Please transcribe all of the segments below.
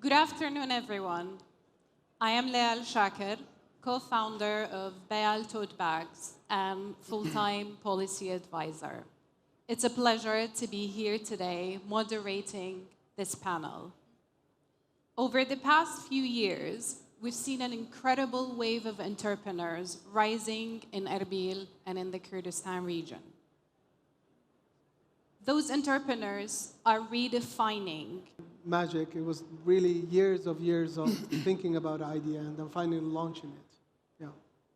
Good afternoon, everyone. I am Leal Shakir, co-founder of Bayal Tote Bags and full-time policy advisor. It's a pleasure to be here today moderating this panel. Over the past few years, we've seen an incredible wave of entrepreneurs rising in Erbil and in the Kurdistan region. Those entrepreneurs are redefining magic. It was really years of thinking about idea and then finally launching it. Yeah.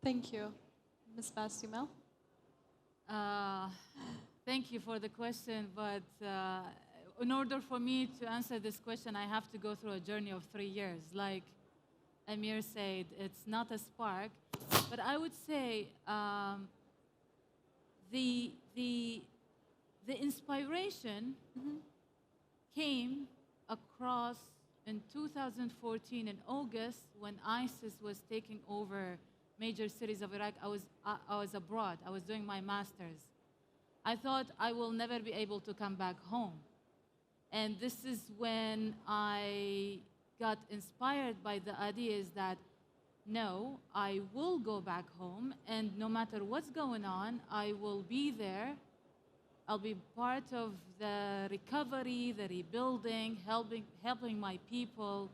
Thank you. Ms. Basumel? Thank you for the question, but in order for me to answer this question, I have to go through a journey of 3 years. Like Amir said, it's not a spark, but I would say the inspiration came across in 2014 in August when ISIS was taking over major cities of Iraq. I was abroad. I was doing my master's. I thought I will never be able to come back home. And this is when I got inspired by the ideas that, no, I will go back home, and no matter what's going on, I will be there. I'll be part of the recovery, the rebuilding, helping my people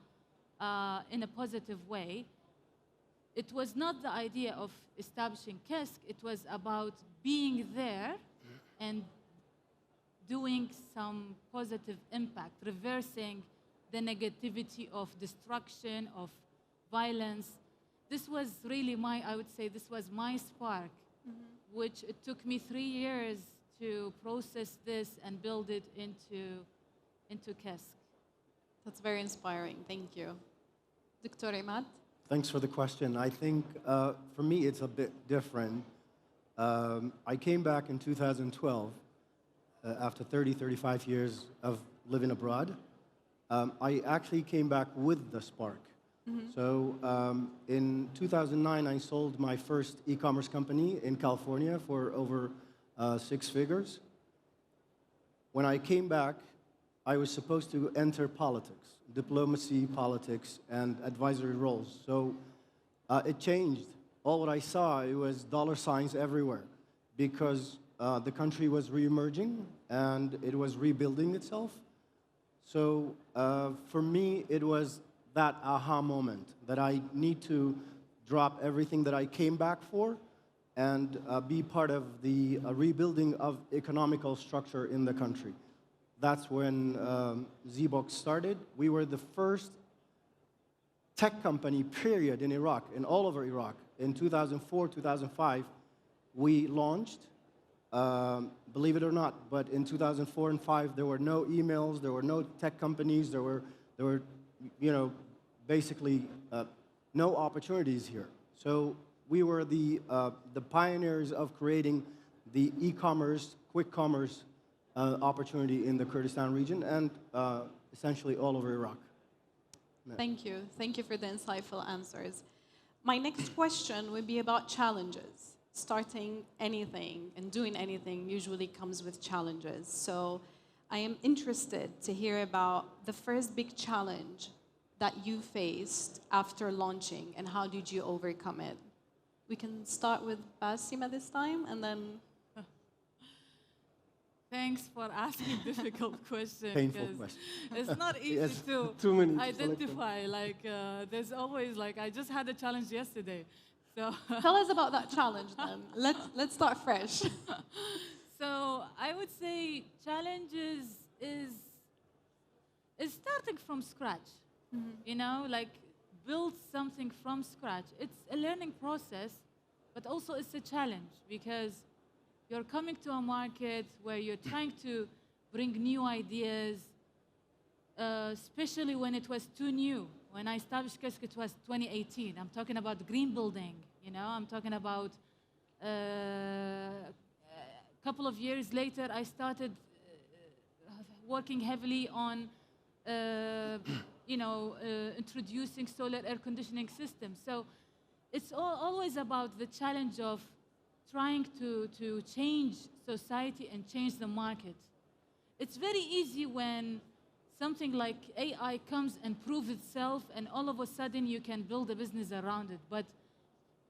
in a positive way. It was not the idea of establishing KESK, it was about being there and doing some positive impact, reversing the negativity of destruction, of violence. This was really I would say this was my spark, which it took me 3 years to process this and build it into KESK. That's very inspiring. Thank you. Dr. Imad? Thanks for the question. I think for me it's a bit different. I came back in 2012 after 35 years of living abroad. I actually came back with the spark. So in 2009, I sold my first e-commerce company in California for over 6 figures. When I came back, I was supposed to enter politics, diplomacy, politics, and advisory roles. So it changed. All what I saw, it was dollar signs everywhere because the country was re-emerging and it was rebuilding itself. So for me, it was that aha moment that I need to drop everything that I came back for and be part of the rebuilding of economical structure in the country. That's when ZBox started. We were the first tech company, period, in Iraq, in all over Iraq. In 2004, 2005, we launched, believe it or not, but in 2004 and 5, there were no emails, there were no tech companies, there were basically no opportunities here. So we were the pioneers of creating the e-commerce, quick commerce opportunity in the Kurdistan region and essentially all over Iraq. Thank you. Thank you for the insightful answers. My next question would be about challenges. Starting anything and doing anything usually comes with challenges. So I am interested to hear about the first big challenge that you faced after launching and how did you overcome it? We can start with Basima this time and then... Thanks for asking difficult questions. Painful question. It's not easy to identify. Like, there's always, like, I just had a challenge yesterday. So tell us about that challenge then. Let's start fresh. So I would say challenges is starting from scratch. You know, like build something from scratch. It's a learning process, but also it's a challenge because you're coming to a market where you're trying to bring new ideas, especially when it was too new. When I established KESK, it was 2018. I'm talking about green building, you know? I'm talking about a couple of years later, I started working heavily on, introducing solar air conditioning systems. So it's always about the challenge of trying to change society and change the market. It's very easy when something like AI comes and proves itself, and all of a sudden you can build a business around it. But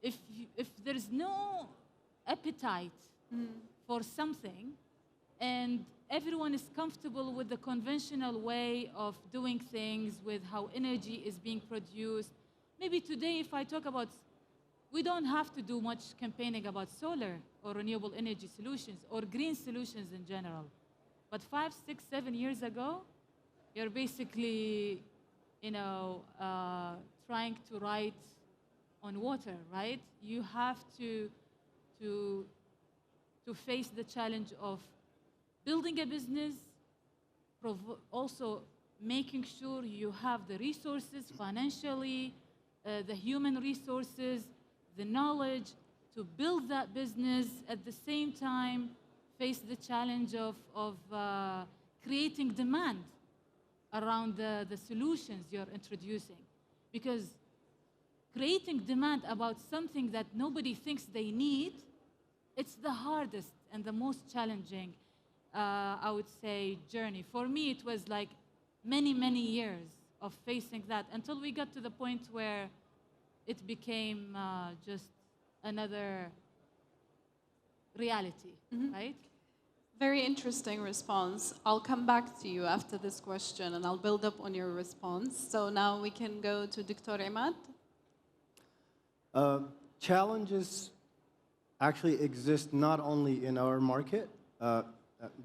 if there's no appetite for something, and everyone is comfortable with the conventional way of doing things, with how energy is being produced. Maybe today, if I talk about, we don't have to do much campaigning about solar or renewable energy solutions or green solutions in general. But 5, 6, 7 years ago, you're basically, trying to ride on water, right? You have to face the challenge of building a business, also making sure you have the resources financially, the human resources, the knowledge to build that business. At the same time, face the challenge of creating demand around the solutions you're introducing. Because creating demand about something that nobody thinks they need, it's the hardest and the most challenging, I would say, journey. For me, it was like many, many years of facing that until we got to the point where it became just another reality, right? Very interesting response. I'll come back to you after this question and I'll build up on your response. So now we can go to Dr. Imad. Challenges actually exist not only in our market.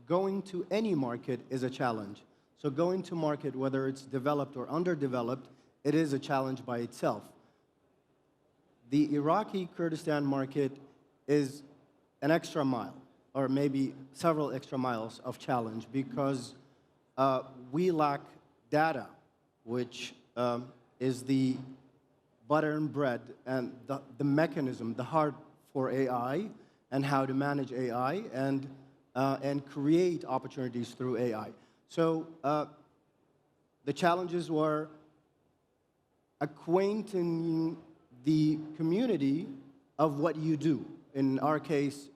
Going to any market is a challenge. So going to market, whether it's developed or underdeveloped, it is a challenge by itself. The Iraqi Kurdistan market is an extra mile, or maybe several extra miles of challenge, because we lack data, which is the butter and bread and the mechanism, the heart for AI, and how to manage AI and create opportunities through AI. So the challenges were acquainting the community of what you do. In our case,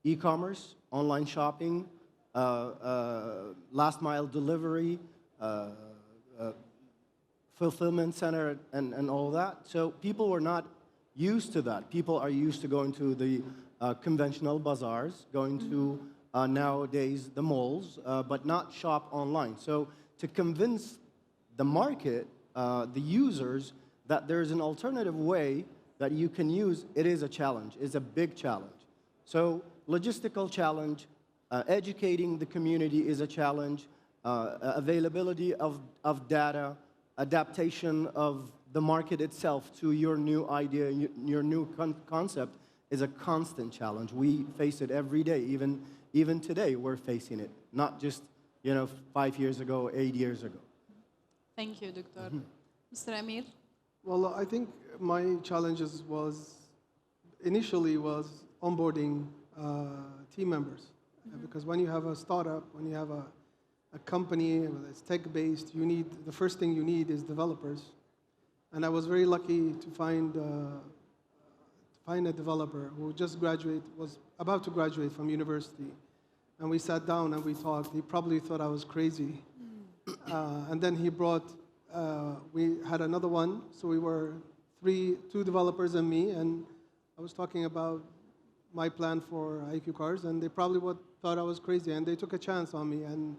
e-commerce, online shopping, last mile delivery, fulfillment center, and all that. So people were not used to that. People are used to going to the conventional bazaars, going to nowadays the malls, but not shop online. So to convince the market, the users, that there's an alternative way that you can use, it is a challenge. It's a big challenge. So logistical challenge, educating the community is a challenge, availability of data, adaptation of the market itself to your new idea, your new concept is a constant challenge. We face it every day. Even today, we're facing it, not just 5 years ago, 8 years ago. Thank you, Doctor. Mr. Amir? Well, I think my challenges initially was onboarding team members. Because when you have a startup, when you have a company that's tech-based, the first thing you need is developers. And I was very lucky to find a developer who was about to graduate from university. And we sat down and we talked. He probably thought I was crazy. And then we had another one, so we were two developers and me, and I was talking about my plan for IQ cars, and they probably thought I was crazy, and they took a chance on me, and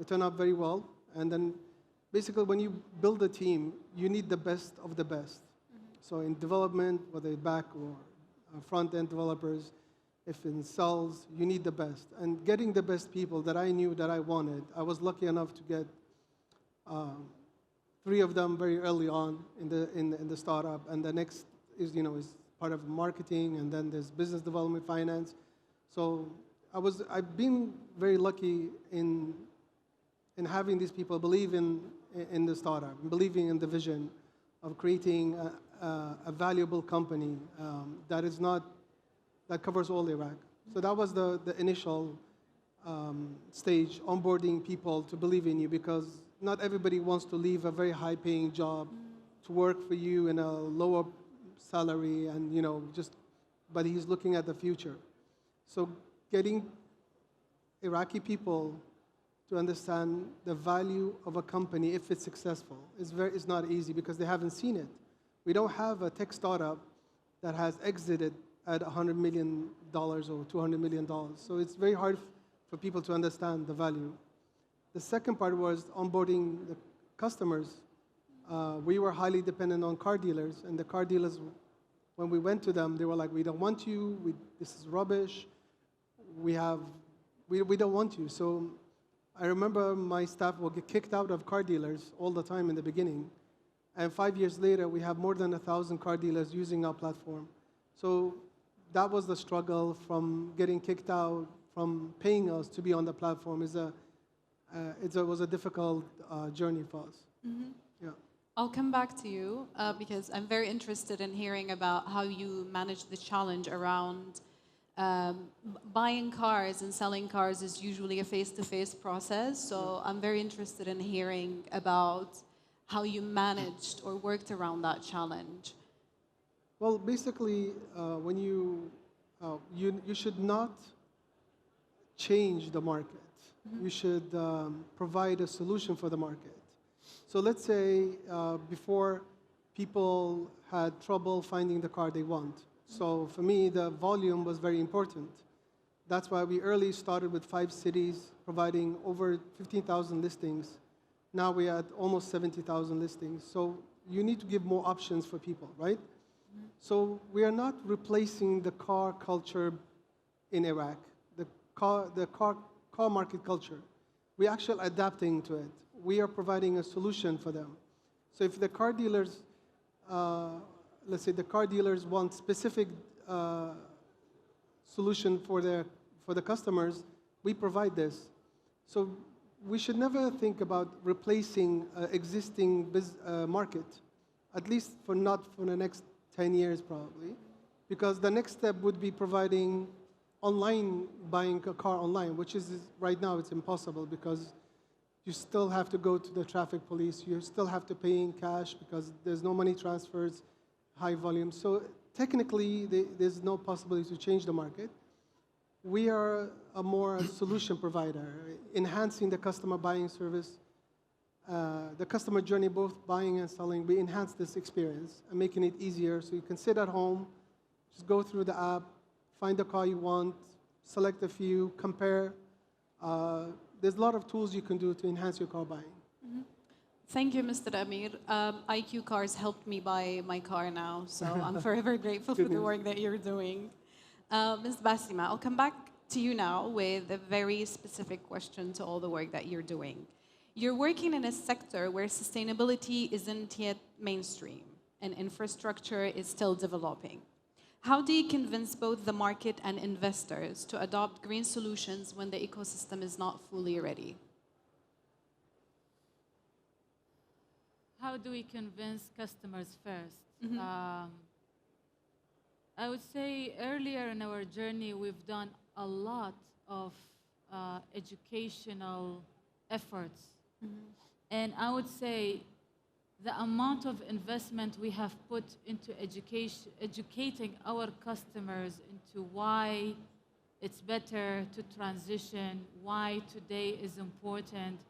it turned out very well. And then basically when you build a team, you need the best of the best. So in development, whether it's back or front-end developers, if in sales, you need the best. And getting the best people that I knew that I wanted, I was lucky enough to get 3 of them very early on in the startup, and the next is part of marketing, and then there's business development, finance. So I've been very lucky in having these people believe in the startup, believing in the vision of creating a valuable company that covers all Iraq. So that was the initial stage, onboarding people to believe in you, because not everybody wants to leave a very high-paying job to work for you in a lower salary, and but he's looking at the future. So getting Iraqi people to understand the value of a company if it's successful. It's not easy because they haven't seen it. We don't have a tech startup that has exited at $100 million or $200 million. So it's very hard for people to understand the value. The second part was onboarding the customers. We were highly dependent on car dealers, and the car dealers, when we went to them, they were like, "We don't want you. This is rubbish. We don't want you." So I remember my staff will get kicked out of car dealers all the time in the beginning. And 5 years later, we have more than 1,000 car dealers using our platform. So that was the struggle from getting kicked out, from paying us to be on the platform. It was a difficult journey for us. Mm-hmm. Yeah. I'll come back to you because I'm very interested in hearing about how you manage the challenge around buying cars and selling cars is usually a face-to-face process. So I'm very interested in hearing about how you managed or worked around that challenge. Well, basically, when you should not change the market. Mm-hmm. You should provide a solution for the market. So let's say before people had trouble finding the car they want. So for me, the volume was very important. That's why we early started with 5 cities, providing over 15,000 listings. Now we're at almost 70,000 listings. So you need to give more options for people, right? Mm-hmm. So we are not replacing the car culture in Iraq, the car market culture. We're actually adapting to it. We are providing a solution for them. So if the car dealers, let's say the car dealers want specific solution for the customers, we provide this. So we should never think about replacing existing market, at least not for the next 10 years probably, because the next step would be providing buying a car online, which is right now it's impossible because you still have to go to the traffic police, you still have to pay in cash because there's no money transfers, high volume. So technically, there's no possibility to change the market. We are a more solution provider, enhancing the customer buying service, the customer journey, both buying and selling. We enhance this experience and making it easier so you can sit at home, just go through the app, find the car you want, select a few, compare. There's a lot of tools you can do to enhance your car buying. Mm-hmm. Thank you, Mr. Amir. IQ Cars helped me buy my car now, so I'm forever grateful for the work that you're doing. Ms. Basima, I'll come back to you now with a very specific question to all the work that you're doing. You're working in a sector where sustainability isn't yet mainstream and infrastructure is still developing. How do you convince both the market and investors to adopt green solutions when the ecosystem is not fully ready? How do we convince customers first? Mm-hmm. I would say earlier in our journey, we've done a lot of educational efforts. Mm-hmm. And I would say the amount of investment we have put into educating our customers into why it's better to transition, why today is important,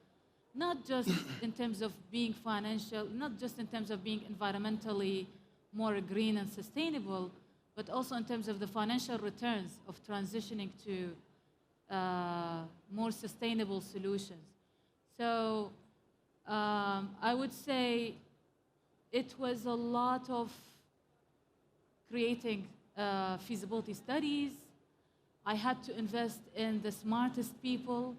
not just in terms of being financial, not just in terms of being environmentally more green and sustainable, but also in terms of the financial returns of transitioning to more sustainable solutions. So I would say it was a lot of creating feasibility studies. I had to invest in the smartest people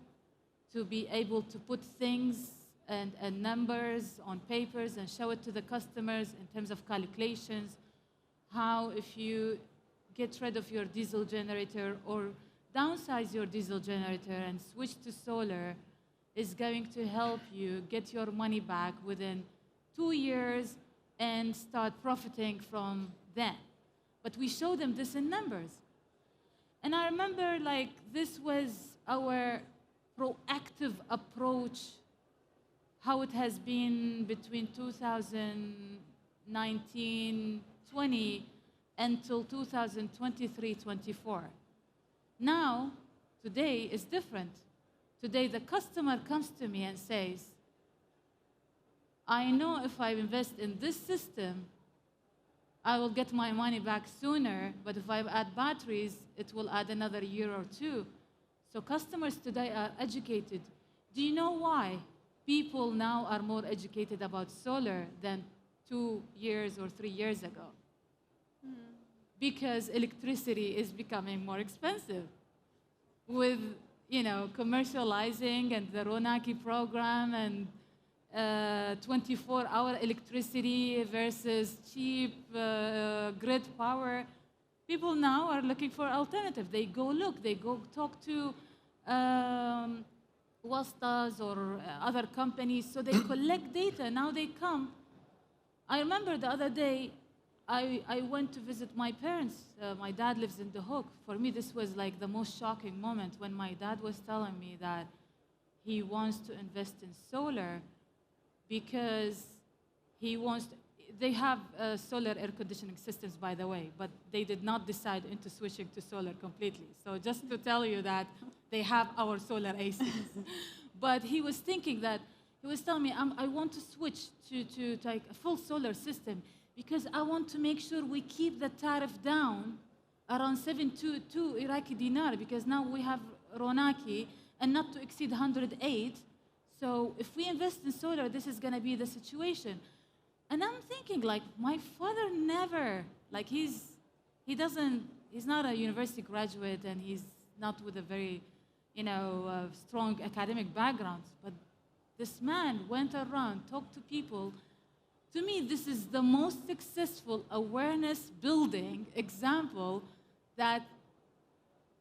to be able to put things and numbers on papers and show it to the customers in terms of calculations. How if you get rid of your diesel generator or downsize your diesel generator and switch to solar is going to help you get your money back within 2 years and start profiting from that. But we show them this in numbers. And I remember this was our proactive approach, how it has been between 2019, 20 until 2023, 24. Now, today is different. Today, the customer comes to me and says, I know if I invest in this system, I will get my money back sooner, but if I add batteries, it will add another year or two. So customers today are educated. Do you know why people now are more educated about solar than 2 years or 3 years ago? Because electricity is becoming more expensive. With, commercializing and the Ronaki program and 24-hour electricity versus cheap grid power, people now are looking for alternative. They go talk to wastas or other companies, so they collect data. Now they come. I remember the other day, I went to visit my parents. My dad lives in the Hook. For me, this was like the most shocking moment when my dad was telling me that he wants to invest in solar because he wants to, they have solar air conditioning systems, by the way, but they did not decide into switching to solar completely. So just to tell you that they have our solar ACs. But he was thinking that, he was telling me, I want to switch to like a full solar system because I want to make sure we keep the tariff down around 722 Iraqi dinar, because now we have Ronaki and not to exceed 108. So if we invest in solar, this is going to be the situation. And I'm thinking, like, my father never, like, he's not a university graduate and he's not with a very, strong academic background. But this man went around, talked to people. To me, this is the most successful awareness building example that,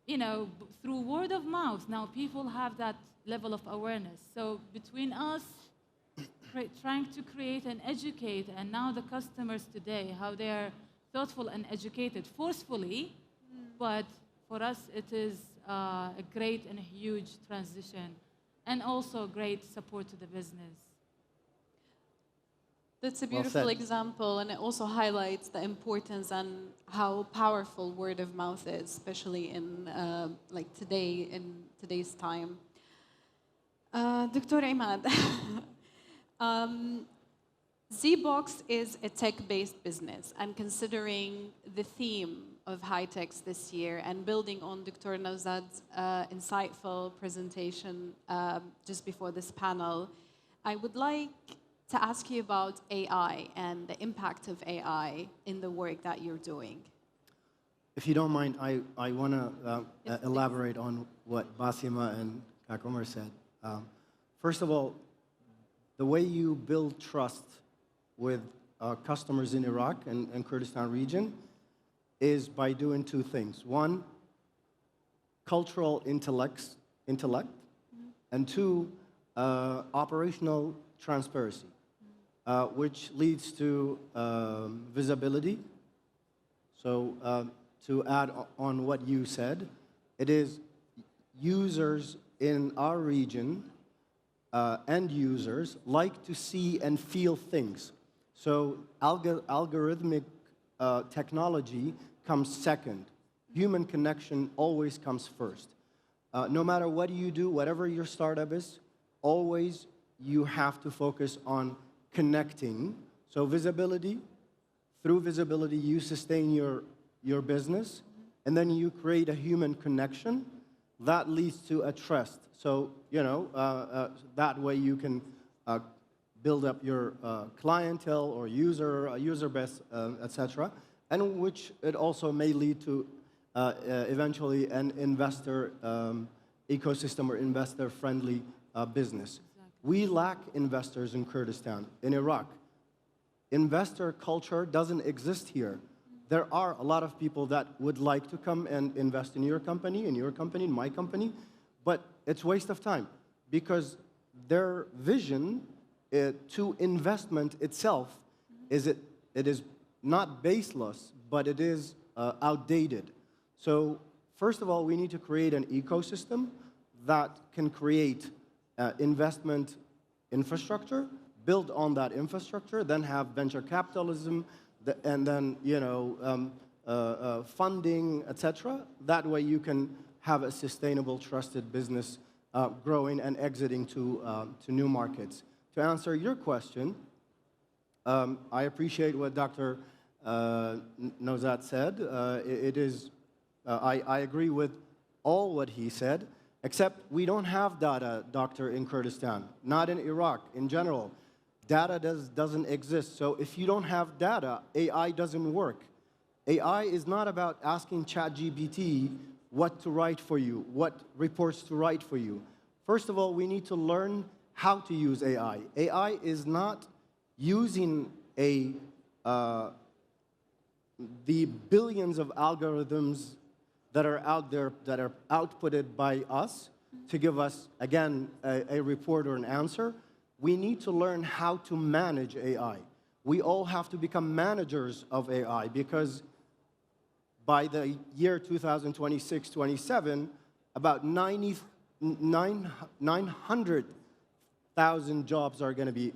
through word of mouth, now people have that level of awareness. So between us, trying to create and educate, and now the customers today, how they are thoughtful and educated forcefully, but for us it is a great and a huge transition, and also great support to the business. That's a beautiful example, and it also highlights the importance and how powerful word of mouth is, especially in today's time. Dr. Imad, ZBox is a tech-based business, and considering the theme of HITEX this year and building on Dr. Nawzad's insightful presentation just before this panel, I would like to ask you about AI and the impact of AI in the work that you're doing. If you don't mind, I want to elaborate on what Basima and Kakomer said. First of all, the way you build trust with customers in Iraq and Kurdistan region is by doing two things. One, cultural intellect, and two, operational transparency, which leads to visibility. So to add on what you said, it is users in our region, end users, like to see and feel things. So algorithmic technology comes second. Human connection always comes first. No matter what you do, whatever your startup is, always you have to focus on connecting. So visibility, through visibility you sustain your business, and then you create a human connection that leads to a trust. So, that way you can build up your clientele or user base, etc., and which it also may lead to eventually an investor ecosystem or investor-friendly business. Exactly. We lack investors in Kurdistan, in Iraq. Investor culture doesn't exist here. There are a lot of people that would like to come and invest in your company, in my company, but it's a waste of time because their vision to investment itself it is not baseless, but it is outdated. So first of all, we need to create an ecosystem that can create investment infrastructure, build on that infrastructure, then have venture capitalism, and then funding, etc. That way you can have a sustainable, trusted business growing and exiting to new markets. To answer your question, I appreciate what Dr. Nozat said. I agree with all what he said, except we don't have data, doctor, in Kurdistan, not in Iraq, in general. Data doesn't exist. So if you don't have data, AI doesn't work. AI is not about asking ChatGPT what to write for you, what reports to write for you. First of all, we need to learn how to use AI. AI is not using the billions of algorithms that are out there, that are outputted by us to give us, again, a report or an answer. We need to learn how to manage AI. We all have to become managers of AI, because by the year 2026-27, about 900,000 jobs are going to be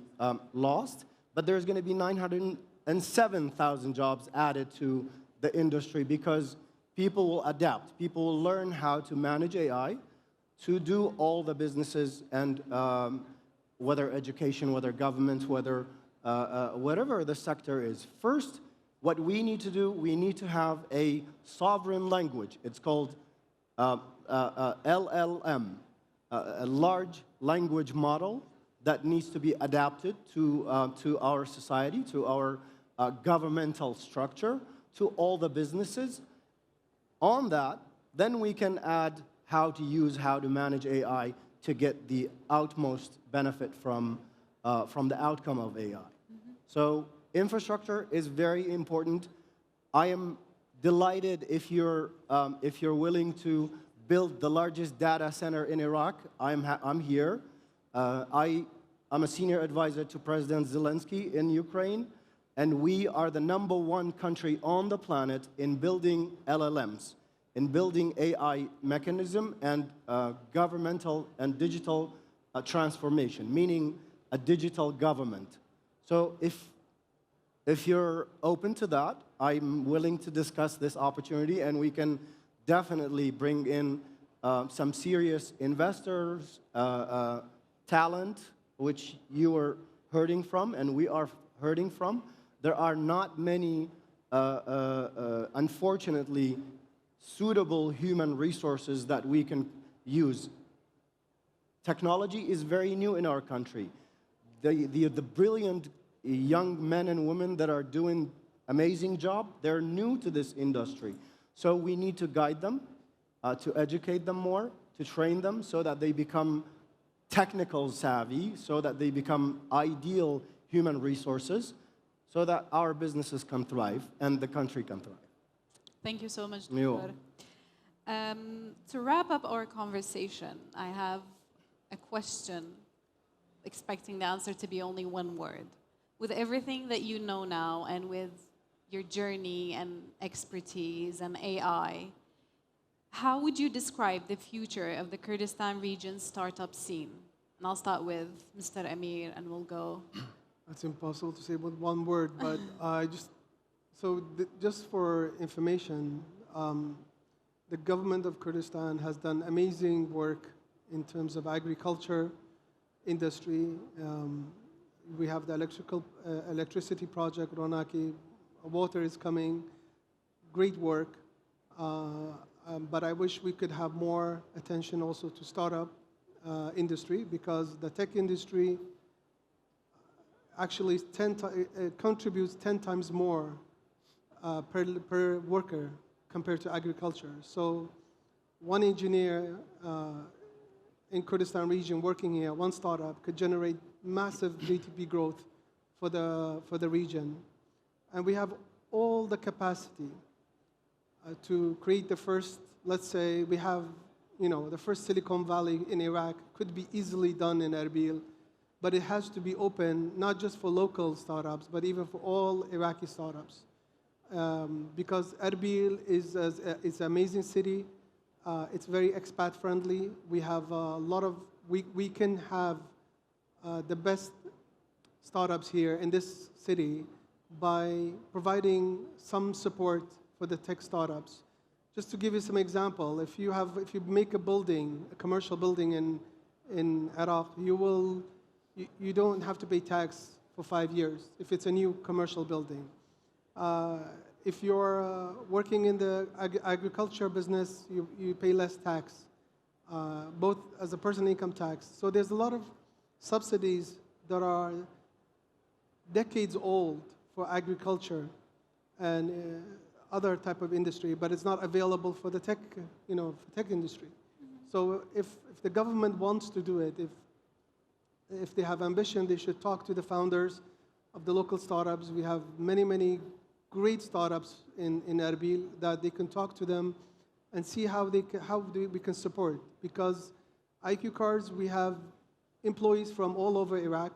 lost, but there's going to be 907,000 jobs added to the industry, because people will adapt. People will learn how to manage AI to do all the businesses, and whether education, whether government, whether whatever the sector is. First, what we need to do, we need to have a sovereign language. It's called LLM, a large language model that needs to be adapted to our society, to our governmental structure, to all the businesses. On that, then we can add how to use, how to manage AI to get the utmost benefit from the outcome of AI. So infrastructure is very important. I am delighted if you're willing to build the largest data center in Iraq. I'm here. I'm a senior advisor to President Zelensky in Ukraine, and we are the #1 country on the planet in building LLMs, in building AI mechanism and governmental and digital transformation, meaning a digital government. So if you're open to that, I'm willing to discuss this opportunity, and we can definitely bring in some serious investors, talent, which you are hurting from, and we are hurting from. There are not many, unfortunately, suitable human resources that we can use. Technology is very new in our country. The brilliant young men and women that are doing amazing job, they're new to this industry. So we need to guide them, to educate them more, to train them so that they become technical savvy, so that they become ideal human resources, so that our businesses can thrive and the country can thrive. Thank you so much, Dr. To wrap up our conversation, I have a question, expecting the answer to be only one word. With everything that you know now, and with your journey and expertise and AI, how would you describe the future of the Kurdistan region startup scene? And I'll start with Mr. Amir, and we'll go. That's impossible to say with one word, but just for information, the government of Kurdistan has done amazing work in terms of agriculture, industry. We have the electricity project, Ronaki. Water is coming. Great work. But I wish we could have more attention also to startup industry, because the tech industry actually contributes 10 times more per worker compared to agriculture. So one engineer in Kurdistan region working here, one startup, could generate massive GDP growth for the region. And we have all the capacity to create the first, let's say we have, the first Silicon Valley in Iraq could be easily done in Erbil, but it has to be open, not just for local startups, but even for all Iraqi startups. Because Erbil is an amazing city. It's very expat friendly. We have a lot of, we can have the best startups here in this city by providing some support for the tech startups. Just to give you some example, if you make a building, a commercial building in Iraq, you don't have to pay tax for 5 years if it's a new commercial building. If you're working in the agriculture business, you pay less tax, both as a personal income tax. So there's a lot of subsidies that are decades old for agriculture and other type of industry, but it's not available for the tech, for tech industry. So if the government wants to do it, if they have ambition, they should talk to the founders of the local startups. We have many great startups in Erbil that they can talk to them and see how we can support. Because IQ Cards, we have employees from all over Iraq.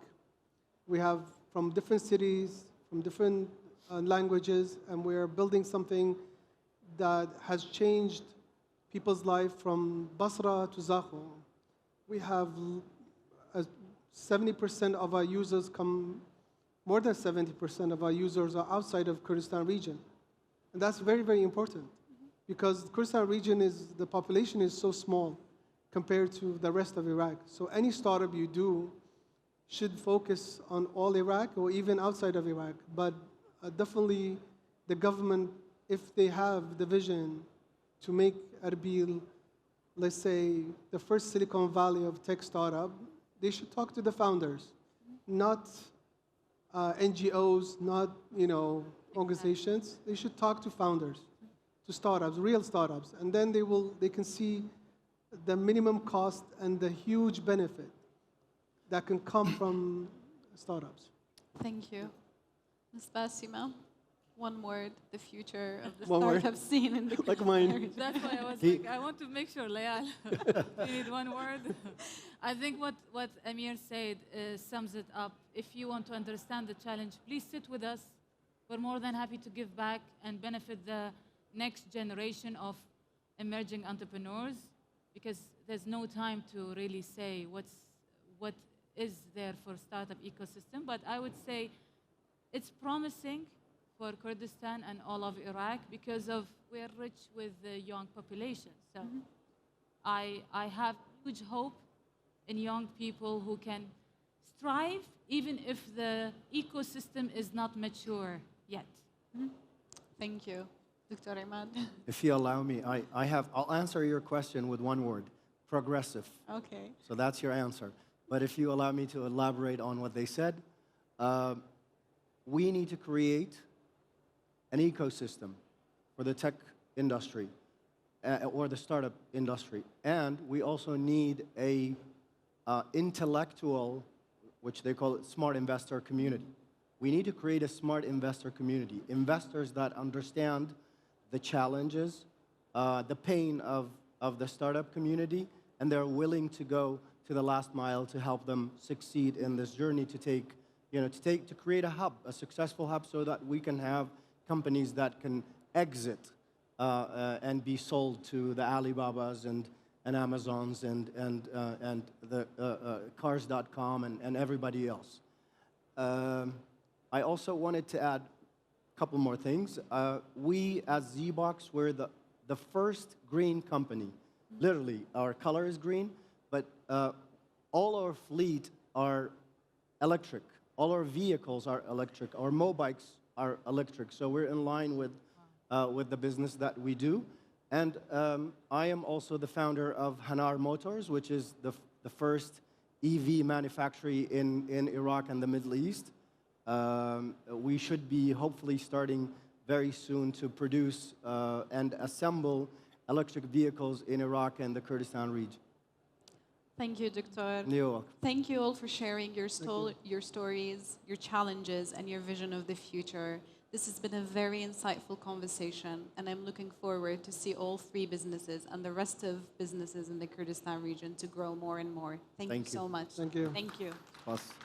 We have from different cities, from different languages, and we're building something that has changed people's life from Basra to Zakho. We have 70% of our users more than 70% of our users are outside of Kurdistan region. And that's very important because Kurdistan region the population is so small compared to the rest of Iraq. So any startup you do should focus on all Iraq or even outside of Iraq. But definitely the government, if they have the vision to make Erbil, let's say, the first Silicon Valley of tech startup, they should talk to the founders, not NGOs, not organizations. They should talk to founders, to startups, real startups, and then they can see the minimum cost and the huge benefit that can come from startups. Thank you. Ms. Basima, one word, the future of the One word. startup scene in the Like Kurdistan mine. region. That's why I was like, I want to make sure, Layal, you need one word. I think what Amir said sums it up. If you want to understand the challenge, please sit with us. We're more than happy to give back and benefit the next generation of emerging entrepreneurs, because there's no time to really say what is there for startup ecosystem. But I would say it's promising for Kurdistan and all of Iraq because we're rich with the young population. So I have huge hope in young people who can strive even if the ecosystem is not mature yet. Thank you. Dr. Imad. If you allow me, I'll answer your question with one word: progressive. Okay. So that's your answer. But if you allow me to elaborate on what they said, we need to create an ecosystem for the tech industry or the startup industry. And we also need a intellectual, which they call it smart investor community. We need to create a smart investor community, investors that understand the challenges, the pain of the startup community, and they're willing to go to the last mile to help them succeed in this journey to create a hub, a successful hub, so that we can have companies that can exit and be sold to the Alibabas and Amazons and the cars.com and everybody else. I also wanted to add a couple more things. We, as ZBox, were the first green company. Literally, our color is green, but all our fleet are electric. All our vehicles are electric. Our mobikes are electric. So we're in line with the business that we do. And I am also the founder of Hanar Motors, which is the first EV manufacturer in Iraq and the Middle East. We should be hopefully starting very soon to produce and assemble electric vehicles in Iraq and the Kurdistan region. Thank you, Dr. You're welcome. Thank you all for sharing your stories, your challenges, and your vision of the future. This has been a very insightful conversation, and I'm looking forward to see all three businesses and the rest of businesses in the Kurdistan region to grow more and more. Thank you so much. Thank you. Thank you. Awesome.